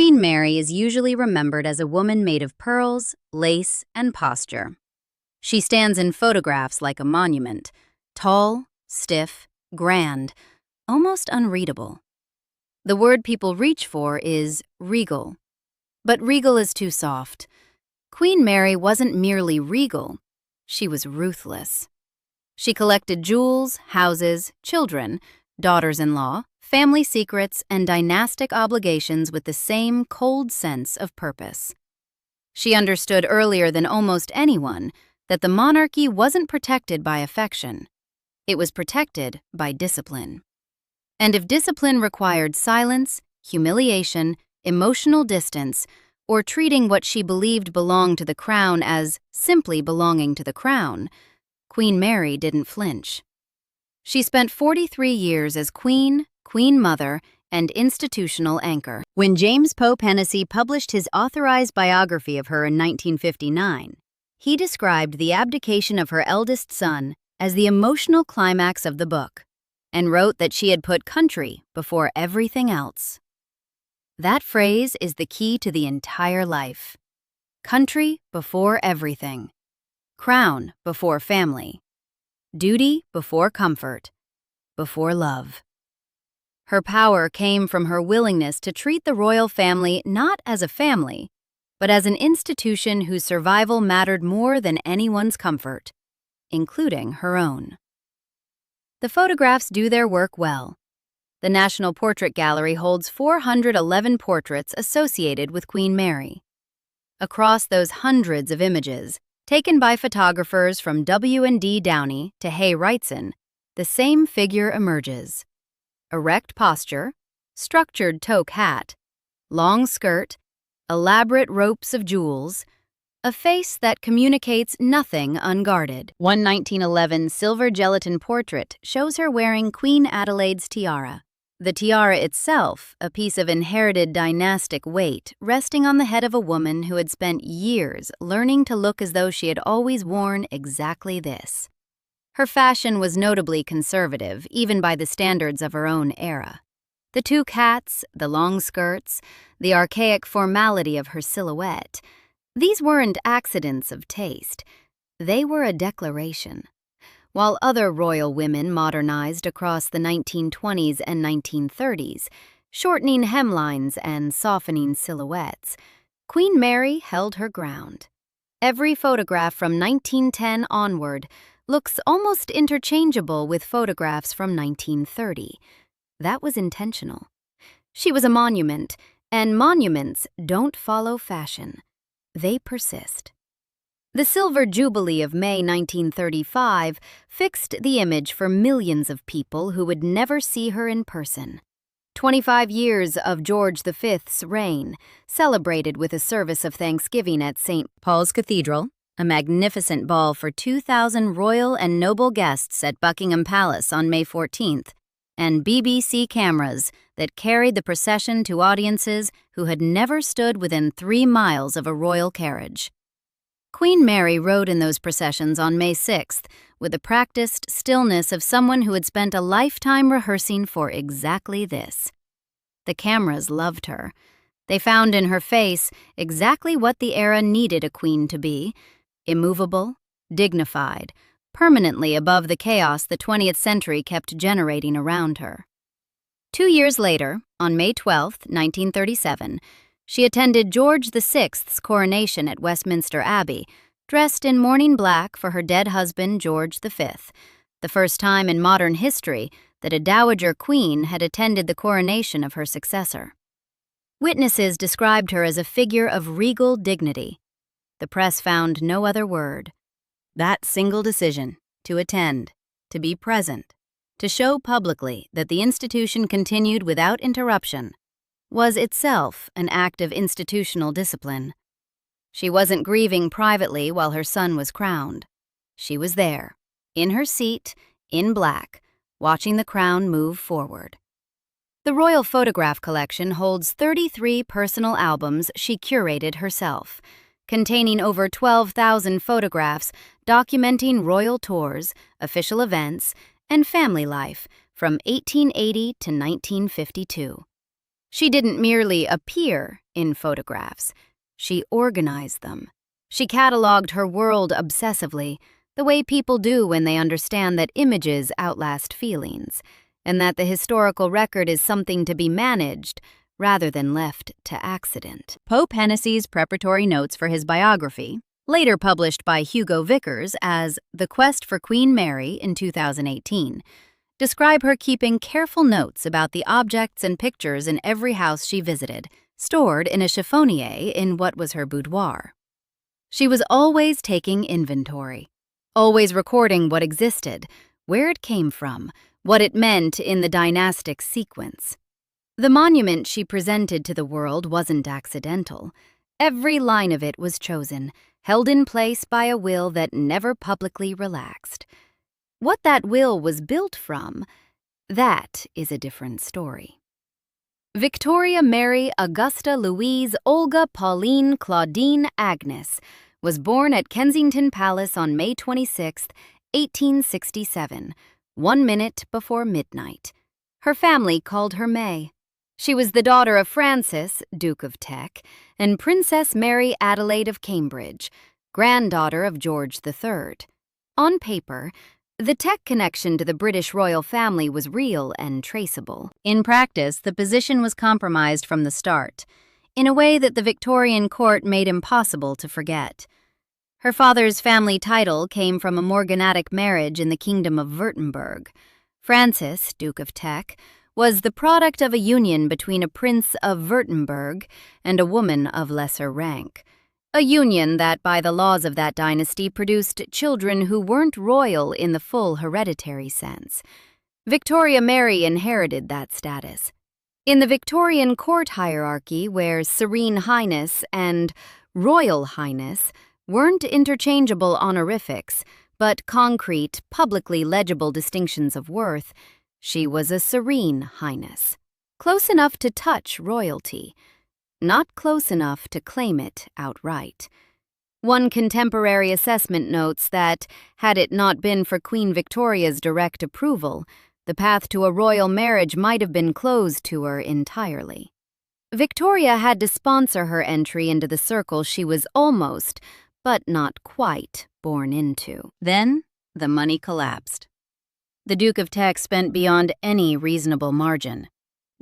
Queen Mary is usually remembered as a woman made of pearls, lace, and posture. She stands in photographs like a monument, tall, stiff, grand, almost unreadable. The word people reach for is regal. But regal is too soft. Queen Mary wasn't merely regal, she was ruthless. She collected jewels, houses, children, daughters-in-law, family secrets, and dynastic obligations with the same cold sense of purpose. She understood earlier than almost anyone that the monarchy wasn't protected by affection. It was protected by discipline. And if discipline required silence, humiliation, emotional distance, or treating what she believed belonged to the crown as simply belonging to the crown, Queen Mary didn't flinch. She spent 43 years as queen, queen mother, and institutional anchor. When James Pope Hennessy published his authorized biography of her in 1959, he described the abdication of her eldest son as the emotional climax of the book, and wrote that she had put country before everything else. That phrase is the key to the entire life. Country before everything. Crown before family. Duty before comfort. Before love. Her power came from her willingness to treat the royal family not as a family, but as an institution whose survival mattered more than anyone's comfort, including her own. The photographs do their work well. The National Portrait Gallery holds 411 portraits associated with Queen Mary. Across those hundreds of images, taken by photographers from W&D Downey to Hay Wrightson, the same figure emerges. Erect posture, structured toque hat, long skirt, elaborate ropes of jewels, a face that communicates nothing unguarded. One 1911 silver gelatin portrait shows her wearing Queen Adelaide's tiara. The tiara itself, a piece of inherited dynastic weight, resting on the head of a woman who had spent years learning to look as though she had always worn exactly this. Her fashion was notably conservative, even by the standards of her own era. The toque hats, the long skirts, the archaic formality of her silhouette, these weren't accidents of taste. They were a declaration. While other royal women modernized across the 1920s and 1930s, shortening hemlines and softening silhouettes, Queen Mary held her ground. Every photograph from 1910 onward looks almost interchangeable with photographs from 1930. That was intentional. She was a monument, and monuments don't follow fashion. They persist. The Silver Jubilee of May 1935 fixed the image for millions of people who would never see her in person. 25 years of George V's reign, celebrated with a service of thanksgiving at St. Paul's Cathedral, a magnificent ball for 2,000 royal and noble guests at Buckingham Palace on May 14th, and BBC cameras that carried the procession to audiences who had never stood within 3 miles of a royal carriage. Queen Mary rode in those processions on May 6th with the practiced stillness of someone who had spent a lifetime rehearsing for exactly this. The cameras loved her. They found in her face exactly what the era needed a queen to be: immovable, dignified, permanently above the chaos the 20th century kept generating around her. 2 years later, on May 12, 1937, she attended George VI's coronation at Westminster Abbey, dressed in mourning black for her dead husband George V, the first time in modern history that a dowager queen had attended the coronation of her successor. Witnesses described her as a figure of regal dignity. The press found no other word. That single decision, to attend, to be present, to show publicly that the institution continued without interruption, was itself an act of institutional discipline. She wasn't grieving privately while her son was crowned. She was there, in her seat, in black, watching the crown move forward. The Royal Photograph Collection holds 33 personal albums she curated herself, containing over 12,000 photographs documenting royal tours, official events, and family life from 1880 to 1952. She didn't merely appear in photographs. She organized them. She cataloged her world obsessively, the way people do when they understand that images outlast feelings, and that the historical record is something to be managed rather than left to accident. Pope Hennessy's preparatory notes for his biography, later published by Hugo Vickers as The Quest for Queen Mary in 2018, describe her keeping careful notes about the objects and pictures in every house she visited, stored in a chiffonier in what was her boudoir. She was always taking inventory, always recording what existed, where it came from, what it meant in the dynastic sequence. The monument she presented to the world wasn't accidental. Every line of it was chosen, held in place by a will that never publicly relaxed. What that will was built from, that is a different story. Victoria Mary Augusta Louise Olga Pauline Claudine Agnes was born at Kensington Palace on May 26, 1867, 1 minute before midnight. Her family called her May. She was the daughter of Francis, Duke of Teck, and Princess Mary Adelaide of Cambridge, granddaughter of George III. On paper, the Teck connection to the British royal family was real and traceable. In practice, the position was compromised from the start, in a way that the Victorian court made impossible to forget. Her father's family title came from a morganatic marriage in the Kingdom of Württemberg. Francis, Duke of Teck, was the product of a union between a prince of Württemberg and a woman of lesser rank. A union that, by the laws of that dynasty, produced children who weren't royal in the full hereditary sense. Victoria Mary inherited that status. In the Victorian court hierarchy, where Serene Highness and Royal Highness weren't interchangeable honorifics, but concrete, publicly legible distinctions of worth, she was a Serene Highness, close enough to touch royalty, not close enough to claim it outright. One contemporary assessment notes that, had it not been for Queen Victoria's direct approval, the path to a royal marriage might have been closed to her entirely. Victoria had to sponsor her entry into the circle she was almost, but not quite, born into. Then, the money collapsed. The Duke of Teck spent beyond any reasonable margin.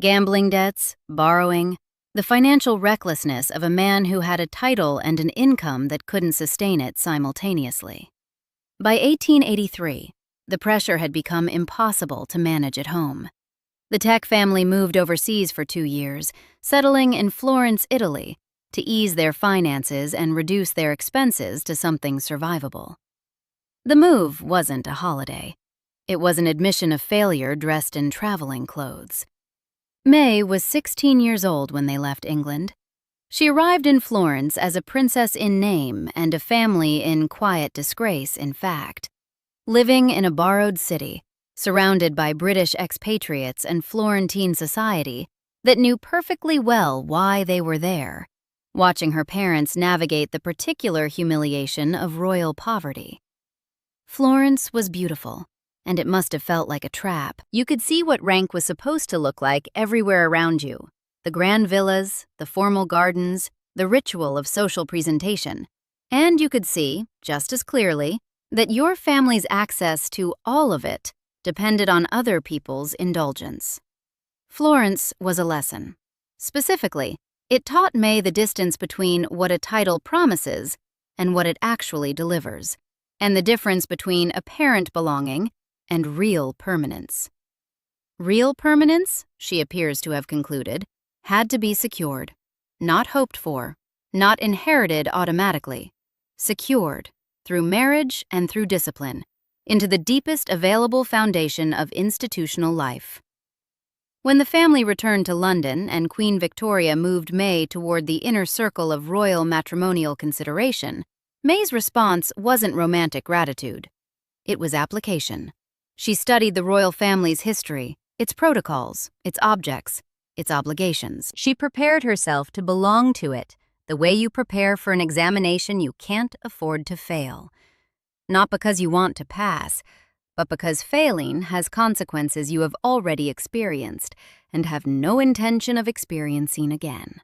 Gambling debts, borrowing, the financial recklessness of a man who had a title and an income that couldn't sustain it simultaneously. By 1883, the pressure had become impossible to manage at home. The Teck family moved overseas for 2 years, settling in Florence, Italy, to ease their finances and reduce their expenses to something survivable. The move wasn't a holiday. It was an admission of failure dressed in traveling clothes. May was 16 years old when they left England. She arrived in Florence as a princess in name and a family in quiet disgrace, in fact. Living in a borrowed city, surrounded by British expatriates and Florentine society that knew perfectly well why they were there, watching her parents navigate the particular humiliation of royal poverty. Florence was beautiful, and it must have felt like a trap. You could see what rank was supposed to look like everywhere around you. The grand villas, the formal gardens, the ritual of social presentation. And you could see, just as clearly, that your family's access to all of it depended on other people's indulgence. Florence was a lesson. Specifically, it taught May the distance between what a title promises and what it actually delivers, and the difference between apparent belonging and real permanence. Real permanence, she appears to have concluded, had to be secured, not hoped for, not inherited automatically, secured through marriage and through discipline, into the deepest available foundation of institutional life. When the family returned to London and Queen Victoria moved May toward the inner circle of royal matrimonial consideration, May's response wasn't romantic gratitude. It was application. She studied the royal family's history, its protocols, its objects, its obligations. She prepared herself to belong to it, the way you prepare for an examination you can't afford to fail. Not because you want to pass, but because failing has consequences you have already experienced and have no intention of experiencing again.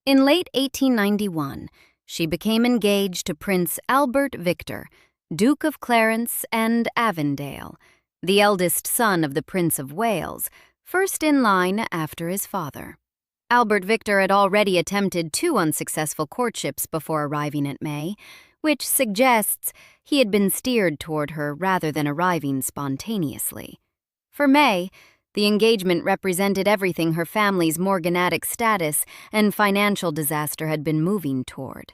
In late 1891, she became engaged to Prince Albert Victor, Duke of Clarence and Avondale, the eldest son of the Prince of Wales, first in line after his father. Albert Victor had already attempted 2 unsuccessful courtships before arriving at May, which suggests he had been steered toward her rather than arriving spontaneously. For May, the engagement represented everything her family's morganatic status and financial disaster had been moving toward.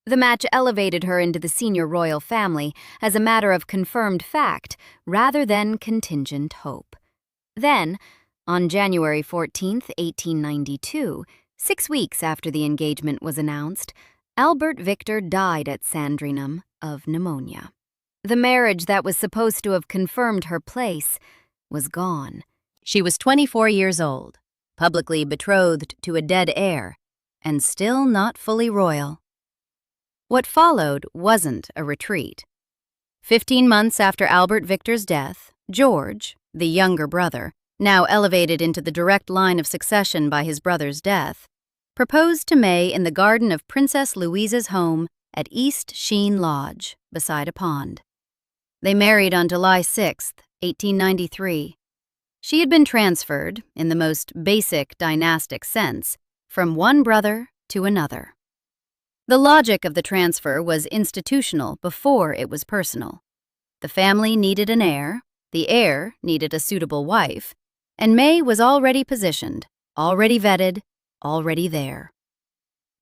The match elevated her into the senior royal family as a matter of confirmed fact rather than contingent hope. Then, on January 14, 1892, 6 weeks after the engagement was announced, Albert Victor died at Sandringham of pneumonia. The marriage that was supposed to have confirmed her place was gone. She was 24 years old, publicly betrothed to a dead heir, and still not fully royal. What followed wasn't a retreat. 15 months after Albert Victor's death, George, the younger brother, now elevated into the direct line of succession by his brother's death, proposed to May in the garden of Princess Louisa's home at East Sheen Lodge, beside a pond. They married on July 6, 1893. She had been transferred, in the most basic dynastic sense, from one brother to another. The logic of the transfer was institutional before it was personal. The family needed an heir, the heir needed a suitable wife, and May was already positioned, already vetted, already there.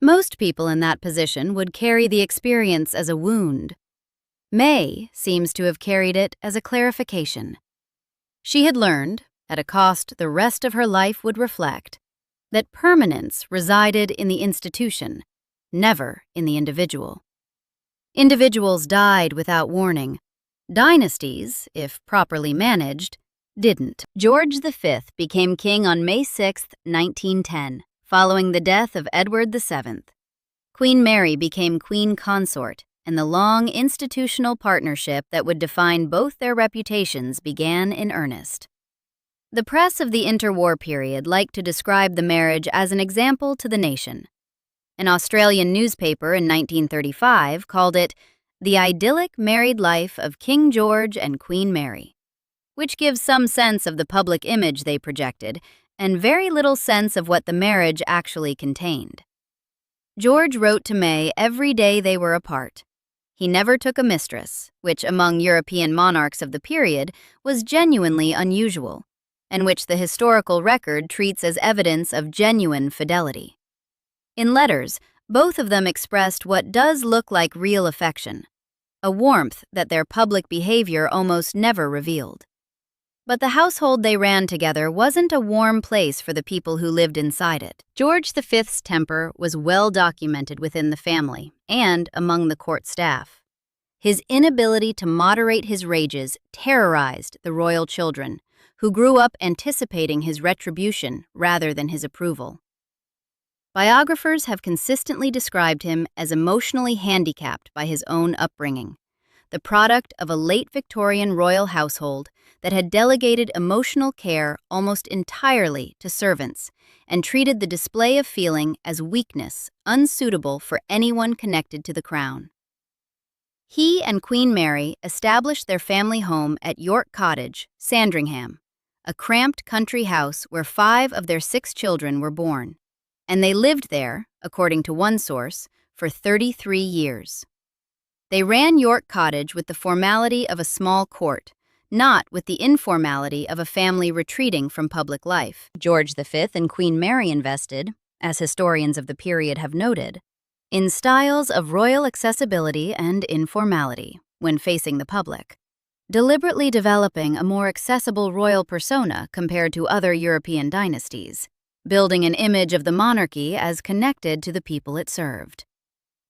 Most people in that position would carry the experience as a wound. May seems to have carried it as a clarification. She had learned, at a cost the rest of her life would reflect, that permanence resided in the institution, never in the individual. Individuals died without warning. Dynasties, if properly managed, didn't. George V became king on May 6, 1910, following the death of Edward VII. Queen Mary became queen consort, and the long institutional partnership that would define both their reputations began in earnest. The press of the interwar period liked to describe the marriage as an example to the nation. An Australian newspaper in 1935 called it the idyllic married life of King George and Queen Mary, which gives some sense of the public image they projected and very little sense of what the marriage actually contained. George wrote to May every day they were apart. He never took a mistress, which among European monarchs of the period was genuinely unusual, and which the historical record treats as evidence of genuine fidelity. In letters, both of them expressed what does look like real affection, a warmth that their public behavior almost never revealed. But the household they ran together wasn't a warm place for the people who lived inside it. George V's temper was well documented within the family and among the court staff. His inability to moderate his rages terrorized the royal children, who grew up anticipating his retribution rather than his approval. Biographers have consistently described him as emotionally handicapped by his own upbringing, the product of a late Victorian royal household that had delegated emotional care almost entirely to servants and treated the display of feeling as weakness unsuitable for anyone connected to the crown. He and Queen Mary established their family home at York Cottage, Sandringham, a cramped country house where 5 of their 6 children were born, and they lived there, according to one source, for 33 years. They ran York Cottage with the formality of a small court, not with the informality of a family retreating from public life. George V and Queen Mary invested, as historians of the period have noted, in styles of royal accessibility and informality when facing the public, deliberately developing a more accessible royal persona compared to other European dynasties, building an image of the monarchy as connected to the people it served.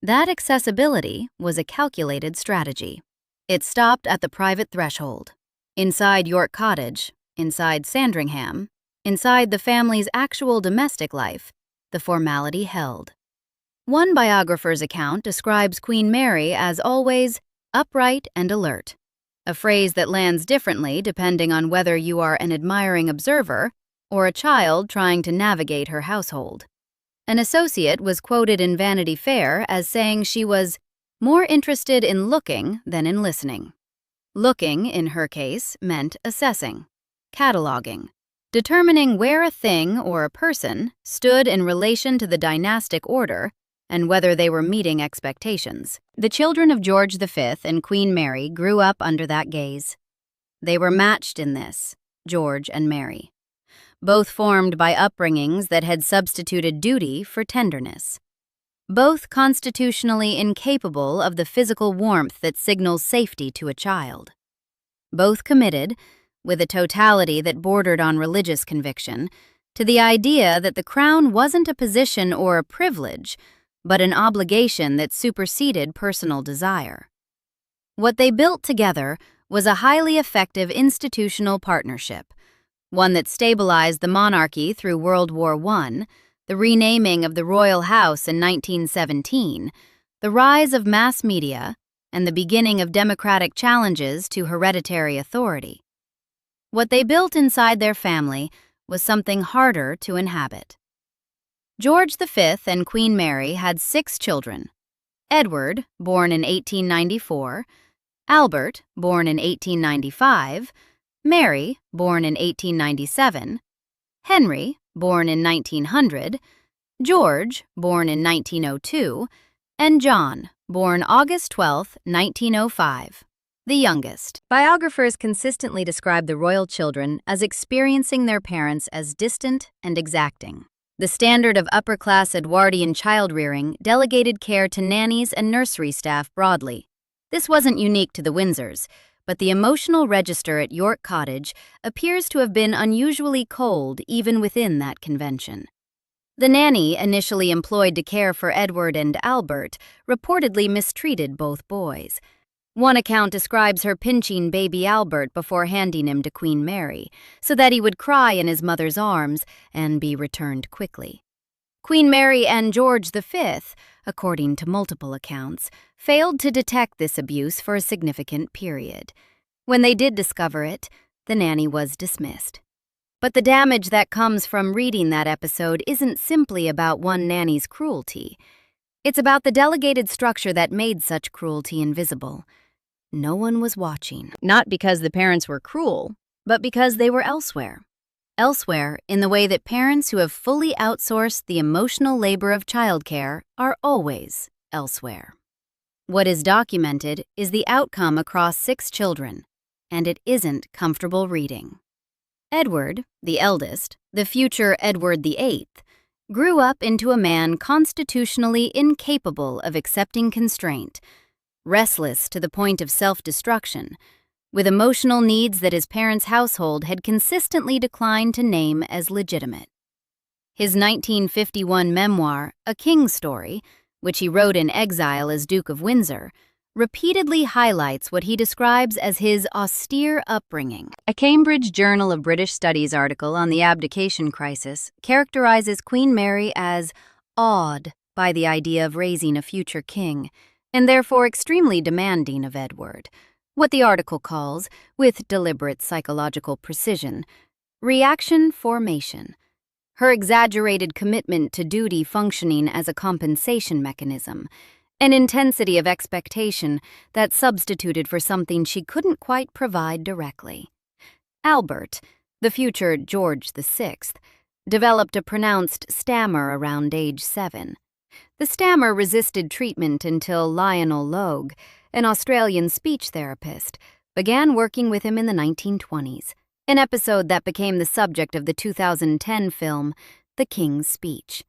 That accessibility was a calculated strategy. It stopped at the private threshold. Inside York Cottage, inside Sandringham, inside the family's actual domestic life, the formality held. One biographer's account describes Queen Mary as always upright and alert, a phrase that lands differently depending on whether you are an admiring observer or a child trying to navigate her household. An associate was quoted in Vanity Fair as saying she was more interested in looking than in listening. Looking, in her case, meant assessing, cataloging, determining where a thing or a person stood in relation to the dynastic order and whether they were meeting expectations. The children of George V and Queen Mary grew up under that gaze. They were matched in this, George and Mary, both formed by upbringings that had substituted duty for tenderness. Both constitutionally incapable of the physical warmth that signals safety to a child. Both committed, with a totality that bordered on religious conviction, to the idea that the crown wasn't a position or a privilege, but an obligation that superseded personal desire. What they built together was a highly effective institutional partnership, one that stabilized the monarchy through World War I, the renaming of the royal house in 1917, the rise of mass media, and the beginning of democratic challenges to hereditary authority. What they built inside their family was something harder to inhabit. George V and Queen Mary had 6 children: Edward, born in 1894, Albert, born in 1895, Mary, born in 1897, Henry, born in 1900, George, born in 1902, and John, born August 12, 1905, the youngest. Biographers consistently describe the royal children as experiencing their parents as distant and exacting. The standard of upper-class Edwardian child-rearing delegated care to nannies and nursery staff broadly. This wasn't unique to the Windsors, but the emotional register at York Cottage appears to have been unusually cold even within that convention. The nanny initially employed to care for Edward and Albert reportedly mistreated both boys. One account describes her pinching baby Albert before handing him to Queen Mary, so that he would cry in his mother's arms and be returned quickly. Queen Mary and George V, according to multiple accounts, failed to detect this abuse for a significant period. When they did discover it, the nanny was dismissed. But the damage that comes from reading that episode isn't simply about one nanny's cruelty. It's about the delegated structure that made such cruelty invisible. No one was watching, not because the parents were cruel, but because they were elsewhere. Elsewhere in the way that parents who have fully outsourced the emotional labor of childcare are always elsewhere. What is documented is the outcome across 6 children, and it isn't comfortable reading. Edward, the eldest, the future Edward VIII, grew up into a man constitutionally incapable of accepting constraint, restless to the point of self-destruction, with emotional needs that his parents' household had consistently declined to name as legitimate. His 1951 memoir, A King's Story, which he wrote in exile as Duke of Windsor, repeatedly highlights what he describes as his austere upbringing. A Cambridge Journal of British Studies article on the abdication crisis characterizes Queen Mary as awed by the idea of raising a future king, and therefore extremely demanding of Edward. What the article calls, with deliberate psychological precision, reaction formation. Her exaggerated commitment to duty functioning as a compensation mechanism, an intensity of expectation that substituted for something she couldn't quite provide directly. Albert, the future George VI, developed a pronounced stammer around age 7. The stammer resisted treatment until Lionel Logue, an Australian speech therapist, began working with him in the 1920s, an episode that became the subject of the 2010 film, The King's Speech.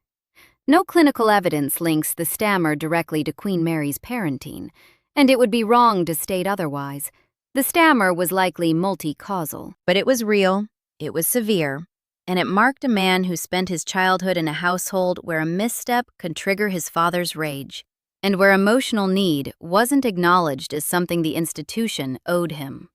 No clinical evidence links the stammer directly to Queen Mary's parenting, and it would be wrong to state otherwise. The stammer was likely multi-causal, but it was real, it was severe, and it marked a man who spent his childhood in a household where a misstep could trigger his father's rage, and where emotional need wasn't acknowledged as something the institution owed him.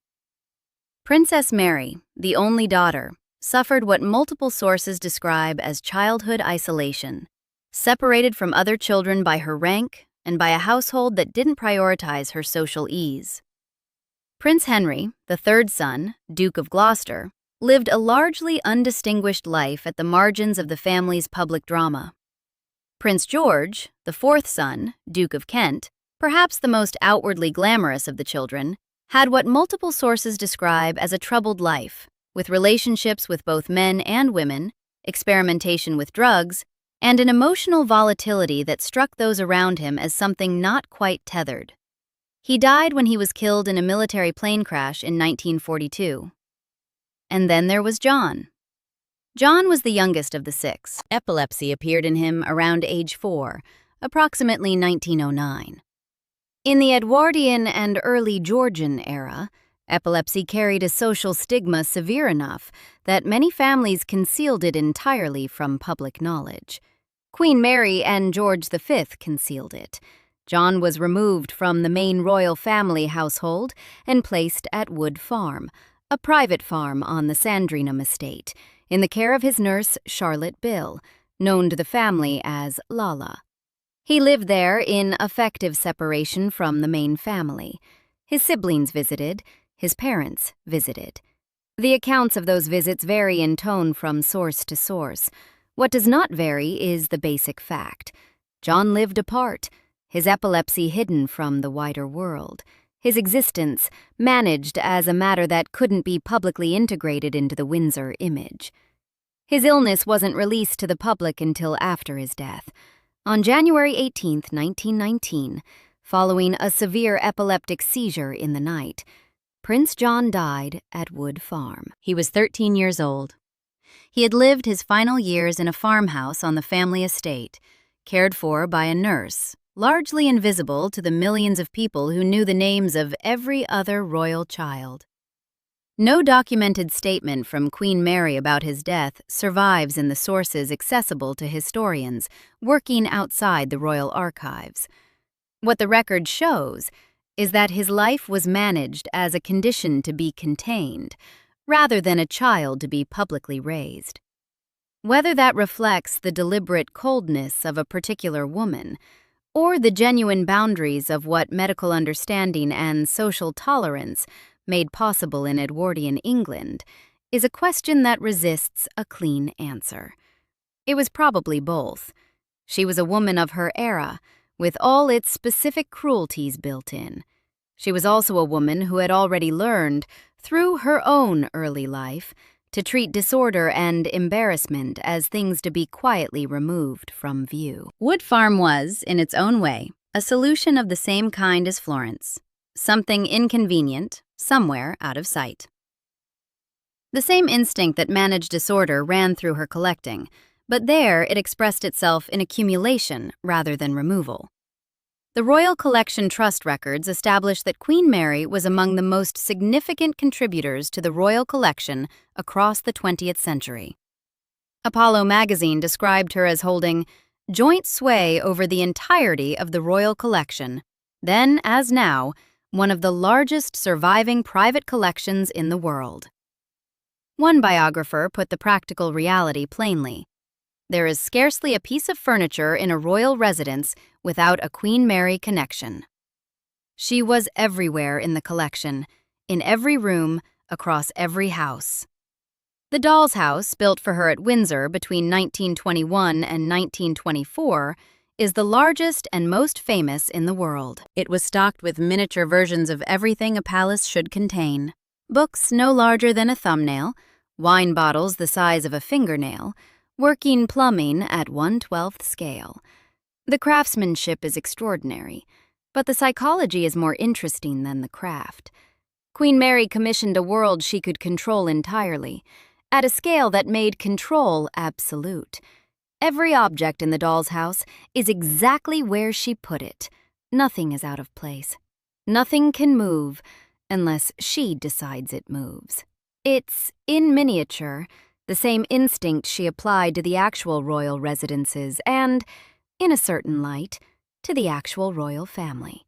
Princess Mary, the only daughter, suffered what multiple sources describe as childhood isolation, separated from other children by her rank and by a household that didn't prioritize her social ease. Prince Henry, the third son, Duke of Gloucester, lived a largely undistinguished life at the margins of the family's public drama. Prince George, the fourth son, Duke of Kent, perhaps the most outwardly glamorous of the children, had what multiple sources describe as a troubled life, with relationships with both men and women, experimentation with drugs, and an emotional volatility that struck those around him as something not quite tethered. He died when he was killed in a military plane crash in 1942. And then there was John. John was the youngest of the six. Epilepsy appeared in him around age 4, approximately 1909. In the Edwardian and early Georgian era, epilepsy carried a social stigma severe enough that many families concealed it entirely from public knowledge. Queen Mary and George V concealed it. John was removed from the main royal family household and placed at Wood Farm, a private farm on the Sandringham estate, in the care of his nurse Charlotte Bill, known to the family as Lala. He lived there in effective separation from the main family. His siblings visited, his parents visited. The accounts of those visits vary in tone from source to source. What does not vary is the basic fact. John lived apart, his epilepsy hidden from the wider world, his existence managed as a matter that couldn't be publicly integrated into the Windsor image. His illness wasn't released to the public until after his death. On January 18, 1919, following a severe epileptic seizure in the night, Prince John died at Wood Farm. He was 13 years old. He had lived his final years in a farmhouse on the family estate, cared for by a nurse, largely invisible to the millions of people who knew the names of every other royal child. No documented statement from Queen Mary about his death survives in the sources accessible to historians working outside the royal archives. What the record shows is that his life was managed as a condition to be contained, rather than a child to be publicly raised. Whether that reflects the deliberate coldness of a particular woman, or the genuine boundaries of what medical understanding and social tolerance made possible in Edwardian England, is a question that resists a clean answer. It was probably both. She was a woman of her era, with all its specific cruelties built in. She was also a woman who had already learned, through her own early life, to treat disorder and embarrassment as things to be quietly removed from view. Wood Farm was, in its own way, a solution of the same kind as Florence. Something inconvenient, somewhere out of sight. The same instinct that managed disorder ran through her collecting, but there it expressed itself in accumulation rather than removal. The Royal Collection Trust records establish that Queen Mary was among the most significant contributors to the royal collection across the 20th century. Apollo magazine described her as holding joint sway over the entirety of the royal collection, then, as now, one of the largest surviving private collections in the world. One biographer put the practical reality plainly. There is scarcely a piece of furniture in a royal residence without a Queen Mary connection. She was everywhere in the collection, in every room, across every house. The doll's house, built for her at Windsor between 1921 and 1924, is the largest and most famous in the world. It was stocked with miniature versions of everything a palace should contain. Books no larger than a thumbnail, wine bottles the size of a fingernail, working plumbing at 1/12th scale. The craftsmanship is extraordinary, but the psychology is more interesting than the craft. Queen Mary commissioned a world she could control entirely, at a scale that made control absolute. Every object in the doll's house is exactly where she put it. Nothing is out of place. Nothing can move unless she decides it moves. It's, in miniature, the same instinct she applied to the actual royal residences and, in a certain light, to the actual royal family.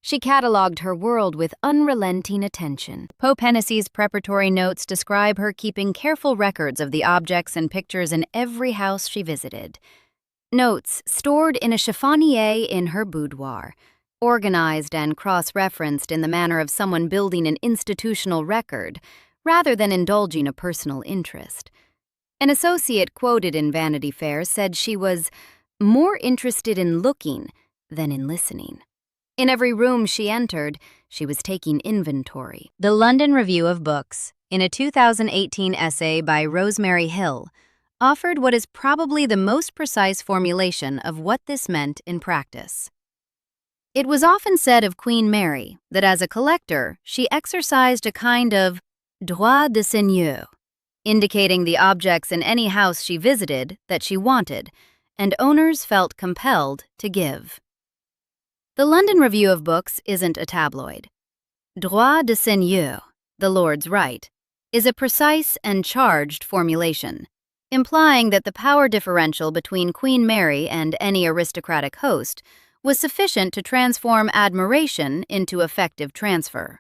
She catalogued her world with unrelenting attention. Pope Hennessy's preparatory notes describe her keeping careful records of the objects and pictures in every house she visited. Notes stored in a chiffonier in her boudoir, organized and cross-referenced in the manner of someone building an institutional record, rather than indulging a personal interest. An associate quoted in Vanity Fair said she was more interested in looking than in listening. In every room she entered, she was taking inventory. The London Review of Books, in a 2018 essay by Rosemary Hill, offered what is probably the most precise formulation of what this meant in practice. It was often said of Queen Mary that as a collector, she exercised a kind of droit de seigneur, indicating the objects in any house she visited that she wanted, and owners felt compelled to give. The London Review of Books isn't a tabloid. Droit de seigneur, the Lord's right, is a precise and charged formulation, implying that the power differential between Queen Mary and any aristocratic host was sufficient to transform admiration into effective transfer.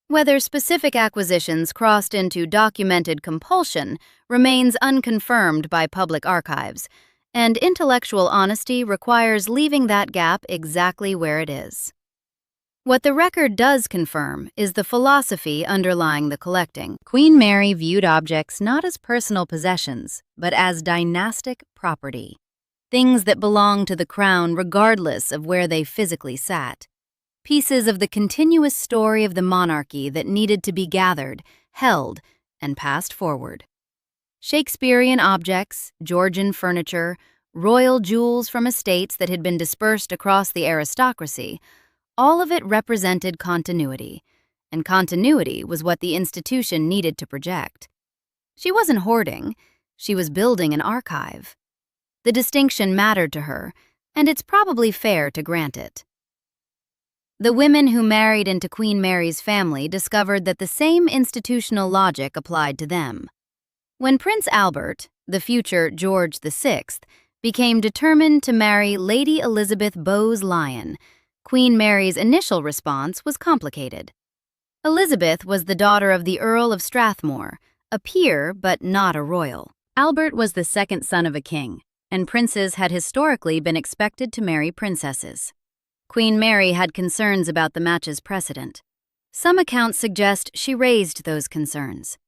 Whether specific acquisitions crossed into documented compulsion remains unconfirmed by public archives, and intellectual honesty requires leaving that gap exactly where it is. What the record does confirm is the philosophy underlying the collecting. Queen Mary viewed objects not as personal possessions, but as dynastic property, things that belonged to the crown regardless of where they physically sat, pieces of the continuous story of the monarchy that needed to be gathered, held, and passed forward. Shakespearean objects, Georgian furniture, royal jewels from estates that had been dispersed across the aristocracy, all of it represented continuity, and continuity was what the institution needed to project. She wasn't hoarding, she was building an archive. The distinction mattered to her, and it's probably fair to grant it. The women who married into Queen Mary's family discovered that the same institutional logic applied to them. When Prince Albert, the future George VI, became determined to marry Lady Elizabeth Bowes-Lyon, Queen Mary's initial response was complicated. Elizabeth was the daughter of the Earl of Strathmore, a peer but not a royal. Albert was the second son of a king, and princes had historically been expected to marry princesses. Queen Mary had concerns about the match's precedent. Some accounts suggest she raised those concerns.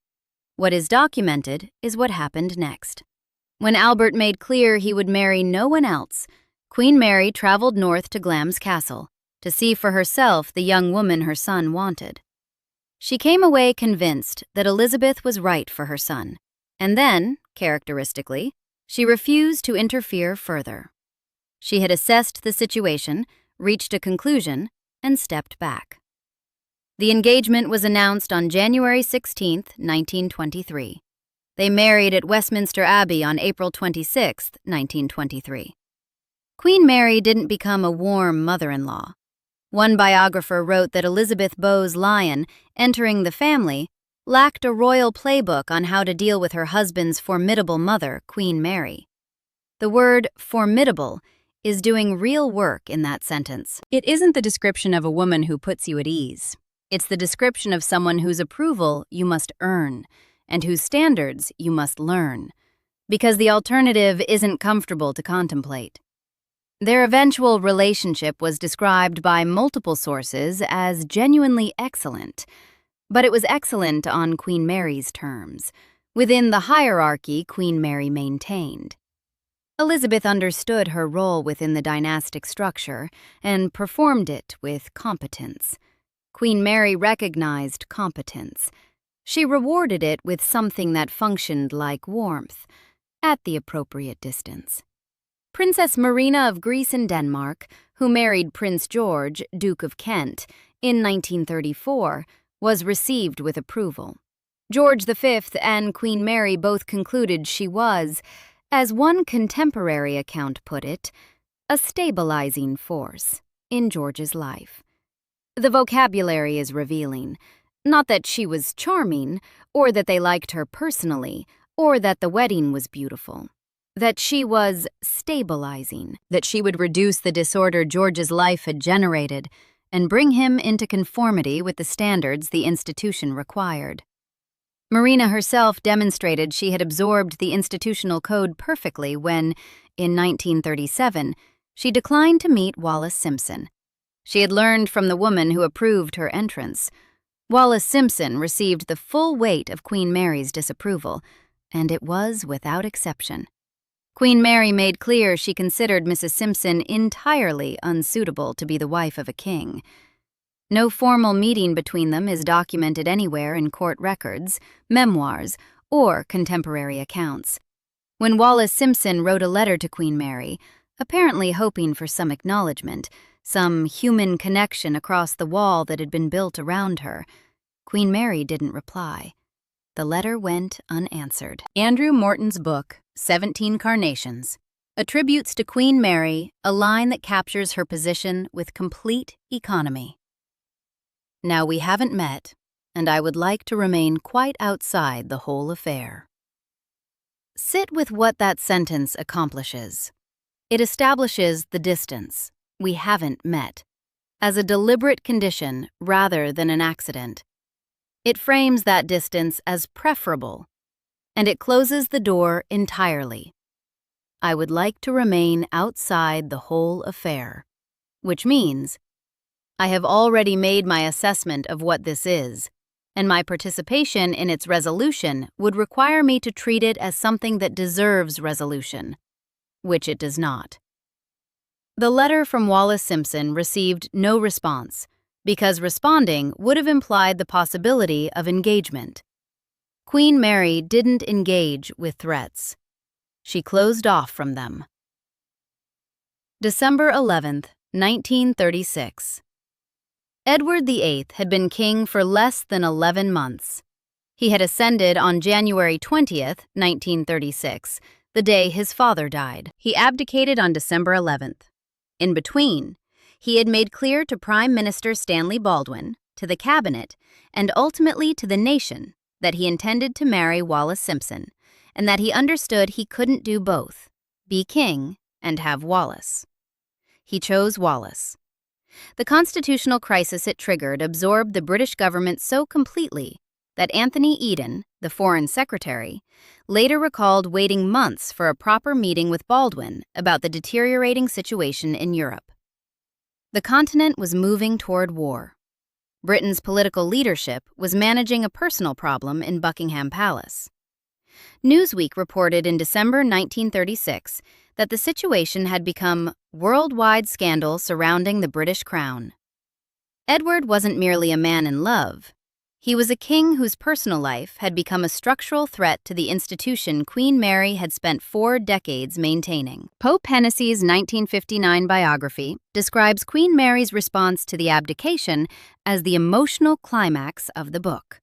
What is documented is what happened next. When Albert made clear he would marry no one else, Queen Mary traveled north to Glamis Castle to see for herself the young woman her son wanted. She came away convinced that Elizabeth was right for her son, and then, characteristically, she refused to interfere further. She had assessed the situation, reached a conclusion, and stepped back. The engagement was announced on January 16, 1923. They married at Westminster Abbey on April 26, 1923. Queen Mary didn't become a warm mother-in-law. One biographer wrote that Elizabeth Bowes-Lyon, entering the family, lacked a royal playbook on how to deal with her husband's formidable mother, Queen Mary. The word formidable is doing real work in that sentence. It isn't the description of a woman who puts you at ease. It's the description of someone whose approval you must earn, and whose standards you must learn, because the alternative isn't comfortable to contemplate. Their eventual relationship was described by multiple sources as genuinely excellent, but it was excellent on Queen Mary's terms, within the hierarchy Queen Mary maintained. Elizabeth understood her role within the dynastic structure and performed it with competence. Queen Mary recognized competence. She rewarded it with something that functioned like warmth, at the appropriate distance. Princess Marina of Greece and Denmark, who married Prince George, Duke of Kent, in 1934, was received with approval. George V and Queen Mary both concluded she was, as one contemporary account put it, a stabilizing force in George's life. The vocabulary is revealing. Not that she was charming, or that they liked her personally, or that the wedding was beautiful. That she was stabilizing, that she would reduce the disorder George's life had generated and bring him into conformity with the standards the institution required. Marina herself demonstrated she had absorbed the institutional code perfectly when, in 1937, she declined to meet Wallis Simpson. She had learned from the woman who approved her entrance. Wallis Simpson received the full weight of Queen Mary's disapproval, and it was without exception. Queen Mary made clear she considered Mrs. Simpson entirely unsuitable to be the wife of a king. No formal meeting between them is documented anywhere in court records, memoirs, or contemporary accounts. When Wallis Simpson wrote a letter to Queen Mary, apparently hoping for some acknowledgement, some human connection across the wall that had been built around her, Queen Mary didn't reply. The letter went unanswered. Andrew Morton's book, 17 Carnations, attributes to Queen Mary a line that captures her position with complete economy. Now we haven't met, and I would like to remain quite outside the whole affair. Sit with what that sentence accomplishes. It establishes the distance, we haven't met, as a deliberate condition rather than an accident. It frames that distance as preferable, and it closes the door entirely. I would like to remain outside the whole affair, which means I have already made my assessment of what this is, and my participation in its resolution would require me to treat it as something that deserves resolution, which it does not. The letter from Wallis Simpson received no response, because responding would have implied the possibility of engagement. Queen Mary didn't engage with threats. She closed off from them. December 11th, 1936. Edward VIII had been king for less than 11 months. He had ascended on January 20th, 1936, the day his father died. He abdicated on December 11th. In between, he had made clear to Prime Minister Stanley Baldwin, to the cabinet, and ultimately to the nation that he intended to marry Wallis Simpson, and that he understood he couldn't do both, be king and have Wallis. He chose Wallis. The constitutional crisis it triggered absorbed the British government so completely that Anthony Eden, the Foreign Secretary, later recalled waiting months for a proper meeting with Baldwin about the deteriorating situation in Europe. The continent was moving toward war. Britain's political leadership was managing a personal problem in Buckingham Palace. Newsweek reported in December 1936 that the situation had become worldwide scandal surrounding the British crown. Edward wasn't merely a man in love. He was a king whose personal life had become a structural threat to the institution Queen Mary had spent 4 decades maintaining. Pope Hennessy's 1959 biography describes Queen Mary's response to the abdication as the emotional climax of the book.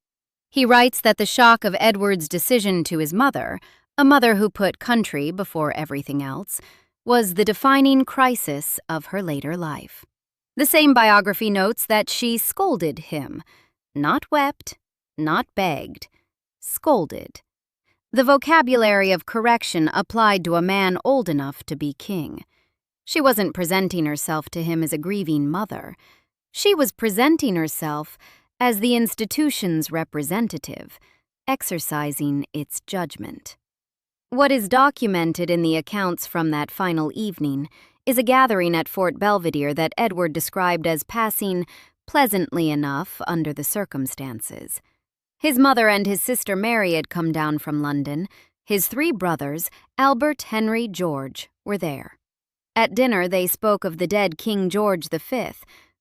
He writes that the shock of Edward's decision to his mother, a mother who put country before everything else, was the defining crisis of her later life. The same biography notes that she scolded him, not wept, not begged, scolded. The vocabulary of correction applied to a man old enough to be king. She wasn't presenting herself to him as a grieving mother. She was presenting herself as the institution's representative, exercising its judgment. What is documented in the accounts from that final evening is a gathering at Fort Belvedere that Edward described as passing pleasantly enough under the circumstances. His mother and his sister Mary had come down from London. His 3 brothers, Albert, Henry, George, were there. At dinner, they spoke of the dead King George V,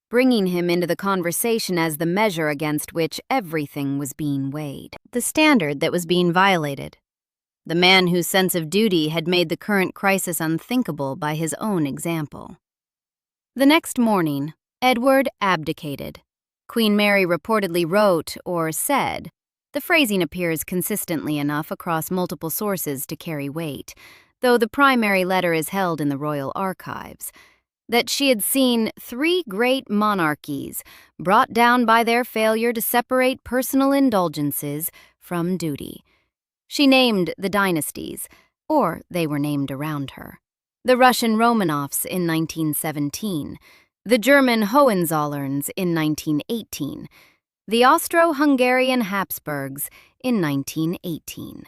bringing him into the conversation as the measure against which everything was being weighed, the standard that was being violated, the man whose sense of duty had made the current crisis unthinkable by his own example. The next morning, Edward abdicated. Queen Mary reportedly wrote or said, the phrasing appears consistently enough across multiple sources to carry weight, though the primary letter is held in the royal archives, that she had seen 3 great monarchies brought down by their failure to separate personal indulgences from duty. She named the dynasties, or they were named around her. The Russian Romanovs in 1917, the German Hohenzollerns in 1918, the Austro-Hungarian Habsburgs in 1918.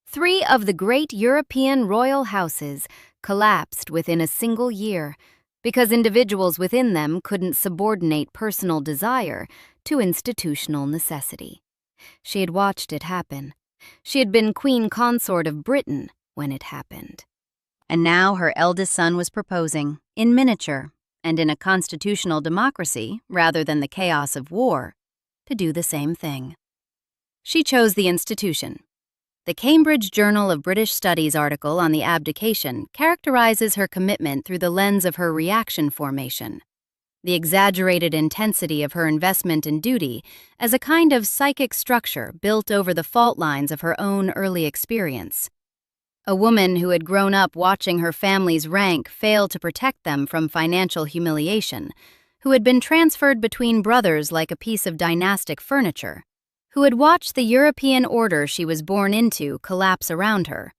3 of the great European royal houses collapsed within a single year because individuals within them couldn't subordinate personal desire to institutional necessity. She had watched it happen. She had been Queen Consort of Britain when it happened. And now her eldest son was proposing, in miniature, and in a constitutional democracy rather than the chaos of war, to do the same thing. She chose the institution. The Cambridge Journal of British Studies article on the abdication characterizes her commitment through the lens of her reaction formation, the exaggerated intensity of her investment in duty as a kind of psychic structure built over the fault lines of her own early experience. A woman who had grown up watching her family's rank fail to protect them from financial humiliation, who had been transferred between brothers like a piece of dynastic furniture, who had watched the European order she was born into collapse around her.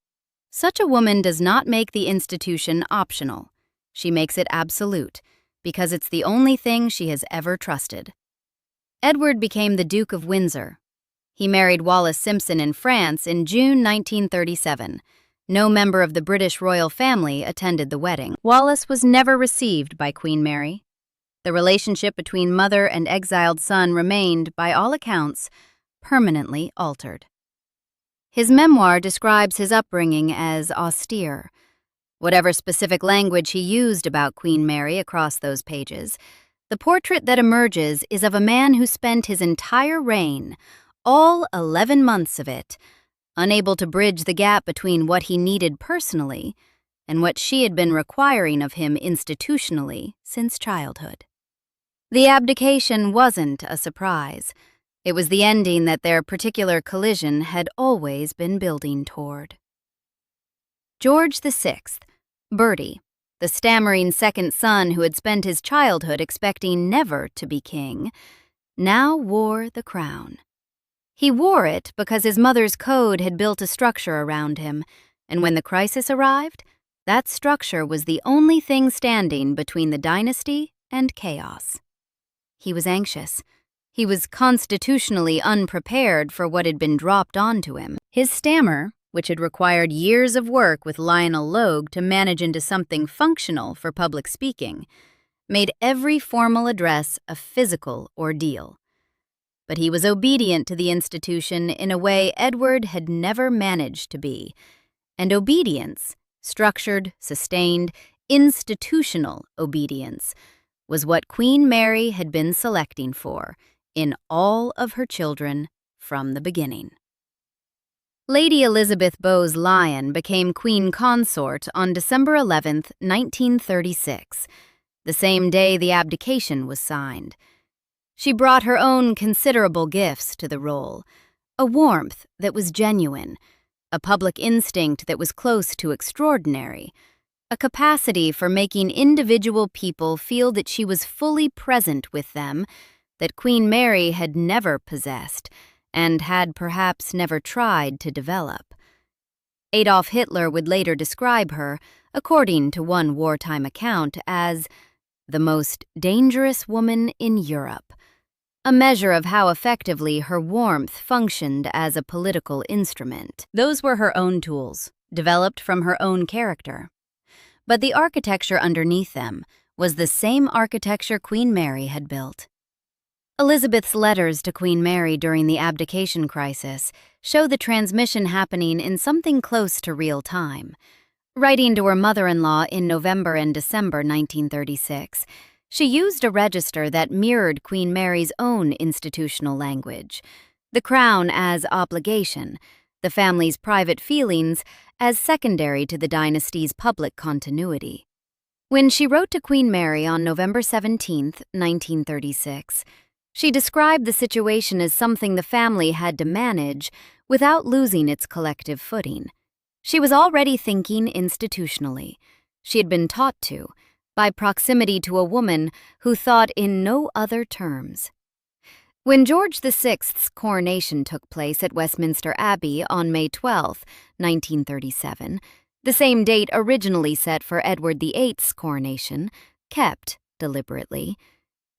Such a woman does not make the institution optional. She makes it absolute, because it's the only thing she has ever trusted. Edward became the Duke of Windsor. He married Wallis Simpson in France in June 1937. No member of the British royal family attended the wedding. Wallis was never received by Queen Mary. The relationship between mother and exiled son remained, by all accounts, permanently altered. His memoir describes his upbringing as austere. Whatever specific language he used about Queen Mary across those pages, the portrait that emerges is of a man who spent his entire reign, all 11 months of it, unable to bridge the gap between what he needed personally and what she had been requiring of him institutionally since childhood. The abdication wasn't a surprise. It was the ending that their particular collision had always been building toward. George VI, Bertie, the stammering second son who had spent his childhood expecting never to be king, now wore the crown. He wore it because his mother's code had built a structure around him, and when the crisis arrived, that structure was the only thing standing between the dynasty and chaos. He was anxious. He was constitutionally unprepared for what had been dropped onto him. His stammer, which had required years of work with Lionel Logue to manage into something functional for public speaking, made every formal address a physical ordeal. But he was obedient to the institution in a way Edward had never managed to be. And obedience, structured, sustained, institutional obedience, was what Queen Mary had been selecting for in all of her children from the beginning. Lady Elizabeth Bowes-Lyon became Queen Consort on December 11, 1936, the same day the abdication was signed. She brought her own considerable gifts to the role, a warmth that was genuine, a public instinct that was close to extraordinary, a capacity for making individual people feel that she was fully present with them that Queen Mary had never possessed and had perhaps never tried to develop. Adolf Hitler would later describe her, according to one wartime account, as the most dangerous woman in Europe, a measure of how effectively her warmth functioned as a political instrument. Those were her own tools, developed from her own character. But the architecture underneath them was the same architecture Queen Mary had built. Elizabeth's letters to Queen Mary during the abdication crisis show the transmission happening in something close to real time. Writing to her mother-in-law in November and December 1936, she used a register that mirrored Queen Mary's own institutional language, the crown as obligation, the family's private feelings as secondary to the dynasty's public continuity. When she wrote to Queen Mary on November 17, 1936, she described the situation as something the family had to manage without losing its collective footing. She was already thinking institutionally. She had been taught to, by proximity to a woman who thought in no other terms. When George VI's coronation took place at Westminster Abbey on May 12, 1937, the same date originally set for Edward VIII's coronation, kept, deliberately,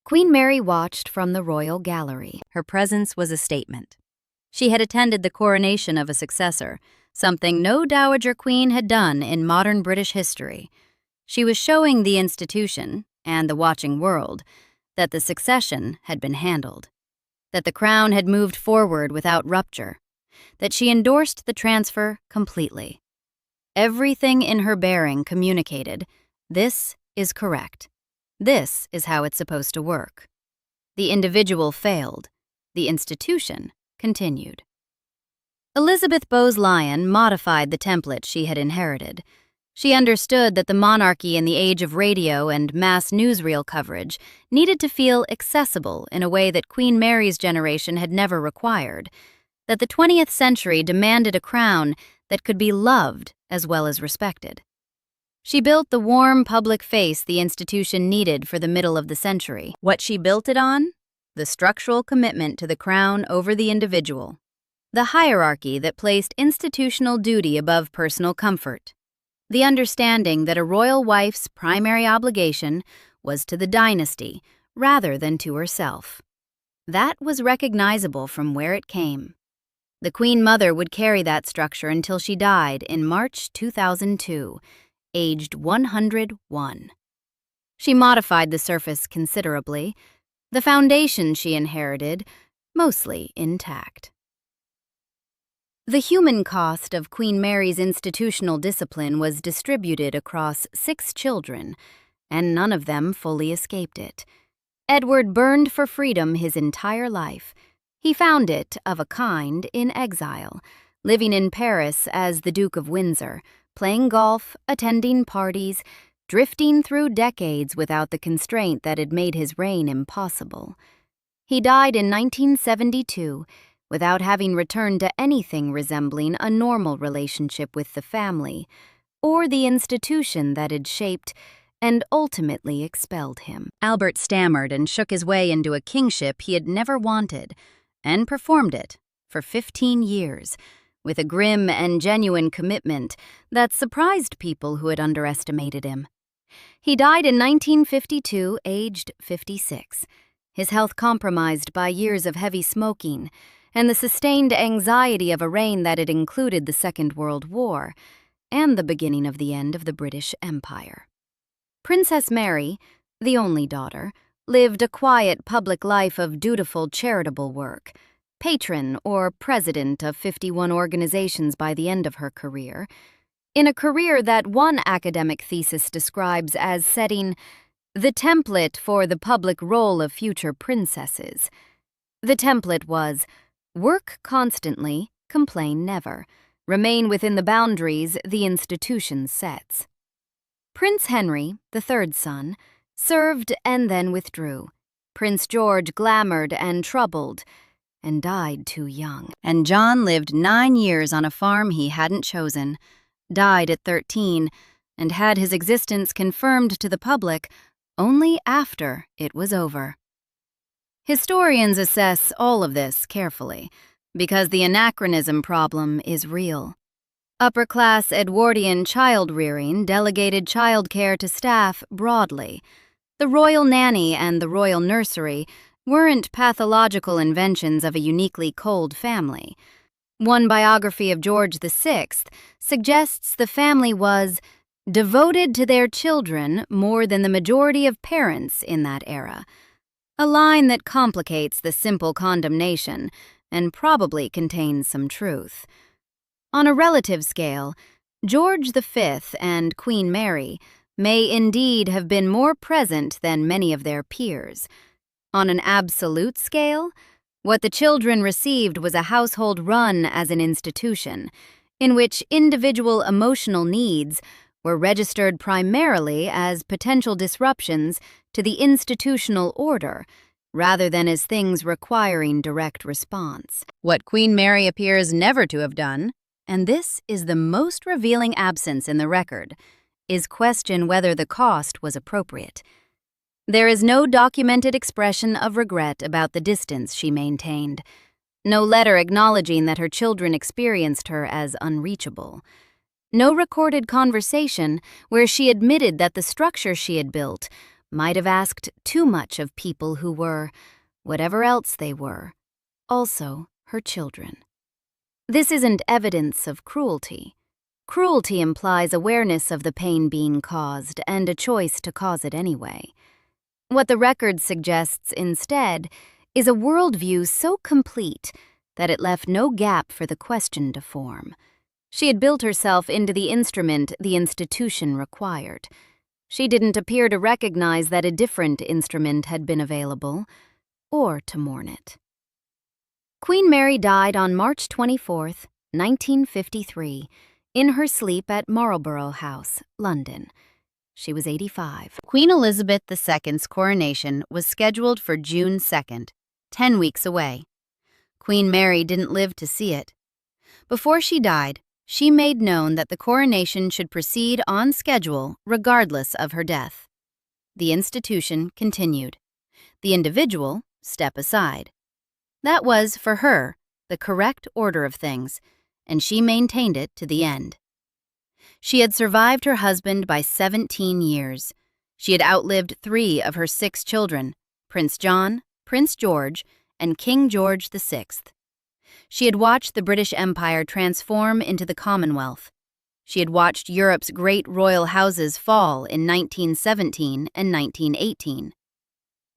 Queen Mary watched from the royal gallery. Her presence was a statement. She had attended the coronation of a successor, something no dowager queen had done in modern British history. She was showing the institution, and the watching world, that the succession had been handled, that the crown had moved forward without rupture, that she endorsed the transfer completely. Everything in her bearing communicated, this is correct. This is how it's supposed to work. The individual failed. The institution continued. Elizabeth Bowes-Lyon modified the template she had inherited. She understood that the monarchy in the age of radio and mass newsreel coverage needed to feel accessible in a way that Queen Mary's generation had never required, that the 20th century demanded a crown that could be loved as well as respected. She built the warm public face the institution needed for the middle of the century. What she built it on? The structural commitment to the crown over the individual. The hierarchy that placed institutional duty above personal comfort. The understanding that a royal wife's primary obligation was to the dynasty rather than to herself. That was recognizable from where it came. The Queen Mother would carry that structure until she died in March 2002, aged 101. She modified the surface considerably, the foundation she inherited mostly intact. The human cost of Queen Mary's institutional discipline was distributed across 6 children, and none of them fully escaped it. Edward burned for freedom his entire life. He found it, of a kind, in exile, living in Paris as the Duke of Windsor, playing golf, attending parties, drifting through decades without the constraint that had made his reign impossible. He died in 1972, without having returned to anything resembling a normal relationship with the family, or the institution that had shaped and ultimately expelled him. Albert stammered and shook his way into a kingship he had never wanted, and performed it for 15 years, with a grim and genuine commitment that surprised people who had underestimated him. He died in 1952, aged 56, his health compromised by years of heavy smoking and the sustained anxiety of a reign that had included the Second World War and the beginning of the end of the British Empire. Princess Mary, the only daughter, lived a quiet public life of dutiful charitable work, patron or president of 51 organizations by the end of her career, in a career that one academic thesis describes as setting the template for the public role of future princesses. The template was work constantly, complain never, remain within the boundaries the institution sets. Prince Henry, the third son, served and then withdrew. Prince George glamoured and troubled, and died too young. And John lived 9 years on a farm he hadn't chosen, died at 13, and had his existence confirmed to the public only after it was over. Historians assess all of this carefully, because the anachronism problem is real. Upper-class Edwardian child-rearing delegated childcare to staff broadly. The royal nanny and the royal nursery weren't pathological inventions of a uniquely cold family. One biography of George VI suggests the family was devoted to their children more than the majority of parents in that era, a line that complicates the simple condemnation and probably contains some truth. On a relative scale, George V and Queen Mary may indeed have been more present than many of their peers. On an absolute scale, what the children received was a household run as an institution, in which individual emotional needs were registered primarily as potential disruptions to the institutional order, rather than as things requiring direct response. What Queen Mary appears never to have done, and this is the most revealing absence in the record, is question whether the cost was appropriate. There is no documented expression of regret about the distance she maintained, no letter acknowledging that her children experienced her as unreachable, no recorded conversation where she admitted that the structure she had built might have asked too much of people who were, whatever else they were, also her children. This isn't evidence of cruelty. Cruelty implies awareness of the pain being caused and a choice to cause it anyway. What the record suggests instead is a worldview so complete that it left no gap for the question to form. She had built herself into the instrument the institution required. She didn't appear to recognize that a different instrument had been available, or to mourn it. Queen Mary died on March 24, 1953, in her sleep at Marlborough House, London. She was 85. Queen Elizabeth II's coronation was scheduled for June 2nd, 10 weeks away. Queen Mary didn't live to see it. Before she died, she made known that the coronation should proceed on schedule regardless of her death. The institution continued. The individual step aside. That was, for her, the correct order of things, and she maintained it to the end. She had survived her husband by 17 years. She had outlived 3 of her 6 children, Prince John, Prince George, and King George VI. She had watched the British Empire transform into the Commonwealth. She had watched Europe's great royal houses fall in 1917 and 1918.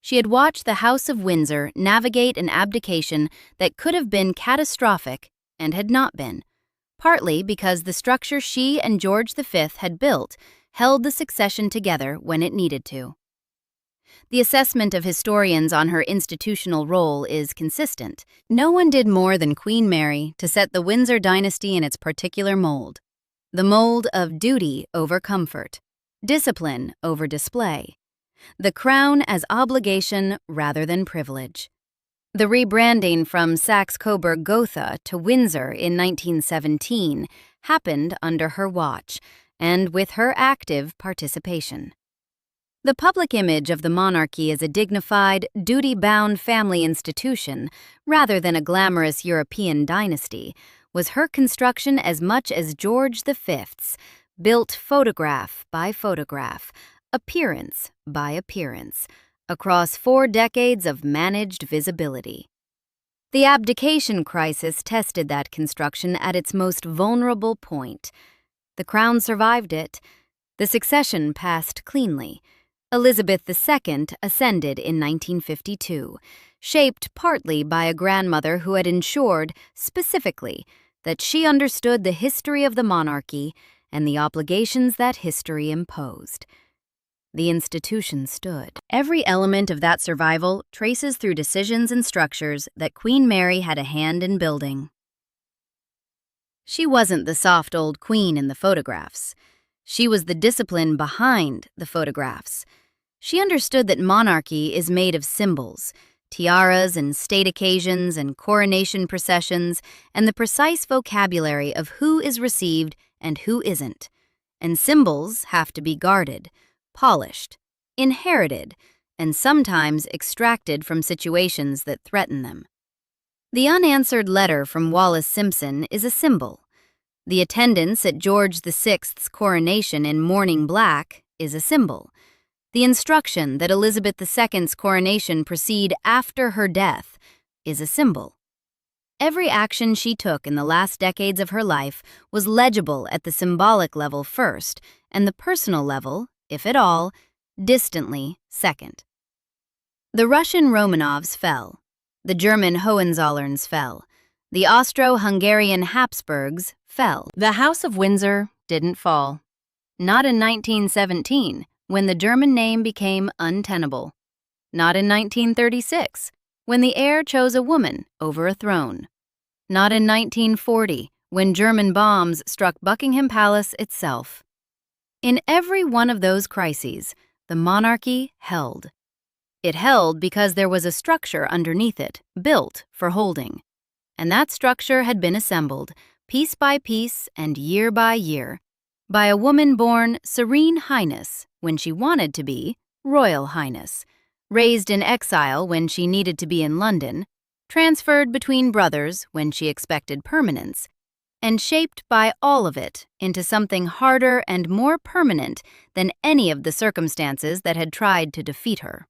She had watched the House of Windsor navigate an abdication that could have been catastrophic and had not been, partly because the structure she and George V had built held the succession together when it needed to. The assessment of historians on her institutional role is consistent. No one did more than Queen Mary to set the Windsor dynasty in its particular mold. The mold of duty over comfort, discipline over display, the crown as obligation rather than privilege. The rebranding from Saxe-Coburg-Gotha to Windsor in 1917 happened under her watch and with her active participation. The public image of the monarchy as a dignified, duty-bound family institution, rather than a glamorous European dynasty, was her construction as much as George V's, built photograph by photograph, appearance by appearance, across 4 decades of managed visibility. The abdication crisis tested that construction at its most vulnerable point. The crown survived it. The succession passed cleanly. Elizabeth II ascended in 1952, shaped partly by a grandmother who had ensured, specifically, that she understood the history of the monarchy and the obligations that history imposed. The institution stood. Every element of that survival traces through decisions and structures that Queen Mary had a hand in building. She wasn't the soft old queen in the photographs. She was the discipline behind the photographs. She understood that monarchy is made of symbols, tiaras and state occasions and coronation processions, and the precise vocabulary of who is received and who isn't. And symbols have to be guarded, polished, inherited, and sometimes extracted from situations that threaten them. The unanswered letter from Wallis Simpson is a symbol. The attendance at George VI's coronation in mourning black is a symbol. The instruction that Elizabeth II's coronation proceed after her death is a symbol. Every action she took in the last decades of her life was legible at the symbolic level first, and the personal level, if at all, distantly second. The Russian Romanovs fell. The German Hohenzollerns fell. The Austro-Hungarian Habsburgs fell. The House of Windsor didn't fall. Not in 1917, when the German name became untenable. Not in 1936, when the heir chose a woman over a throne. Not in 1940, when German bombs struck Buckingham Palace itself. In every one of those crises, the monarchy held. It held because there was a structure underneath it, built for holding. And that structure had been assembled, piece by piece and year by year, by a woman born Serene Highness when she wanted to be Royal Highness, raised in exile when she needed to be in London, transferred between brothers when she expected permanence, and shaped by all of it into something harder and more permanent than any of the circumstances that had tried to defeat her.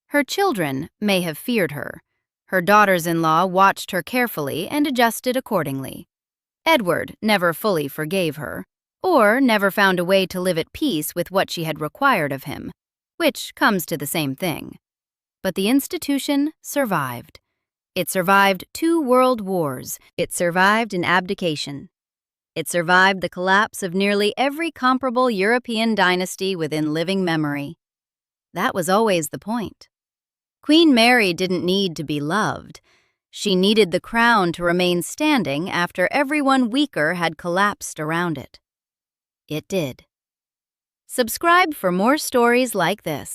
Her children may have feared her. Her daughters-in-law watched her carefully and adjusted accordingly. Edward never fully forgave her, or never found a way to live at peace with what she had required of him, which comes to the same thing. But the institution survived. It survived 2 world wars. It survived an abdication. It survived the collapse of nearly every comparable European dynasty within living memory. That was always the point. Queen Mary didn't need to be loved. She needed the crown to remain standing after everyone weaker had collapsed around it. It did. Subscribe for more stories like this.